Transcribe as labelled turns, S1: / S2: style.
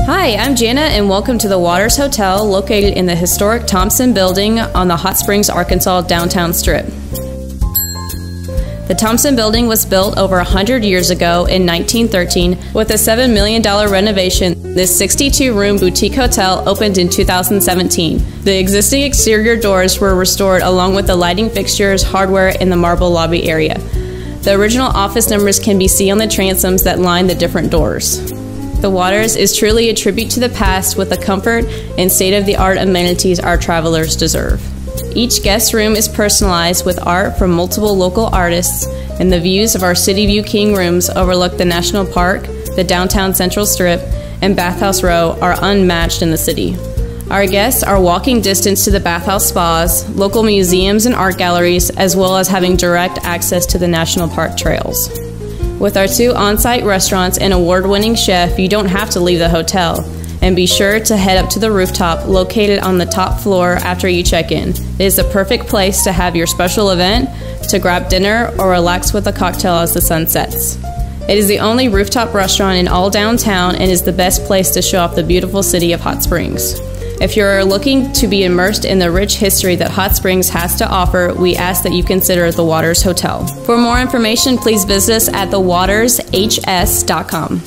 S1: Hi, I'm Jana, and welcome to the Waters Hotel, located in the historic Thompson Building on the Hot Springs, Arkansas downtown strip. The Thompson Building was built over 100 years ago in 1913 with a $7 million renovation. This 62-room boutique hotel opened in 2017. The existing exterior doors were restored along with the lighting fixtures, hardware, and the marble lobby area. The original office numbers can be seen on the transoms that line the different doors. The Waters is truly a tribute to the past with the comfort and state-of-the-art amenities our travelers deserve. Each guest room is personalized with art from multiple local artists, and the views of our City View King rooms overlook the National Park, the downtown Central Strip, and Bathhouse Row are unmatched in the city. Our guests are walking distance to the bathhouse spas, local museums and art galleries, as well as having direct access to the National Park trails. With our 2 on-site restaurants and award-winning chef, you don't have to leave the hotel. And be sure to head up to the rooftop located on the top floor after you check in. It is the perfect place to have your special event, to grab dinner, or relax with a cocktail as the sun sets. It is the only rooftop restaurant in all downtown and is the best place to show off the beautiful city of Hot Springs. If you're looking to be immersed in the rich history that Hot Springs has to offer, we ask that you consider the Waters Hotel. For more information, please visit us at thewatershs.com.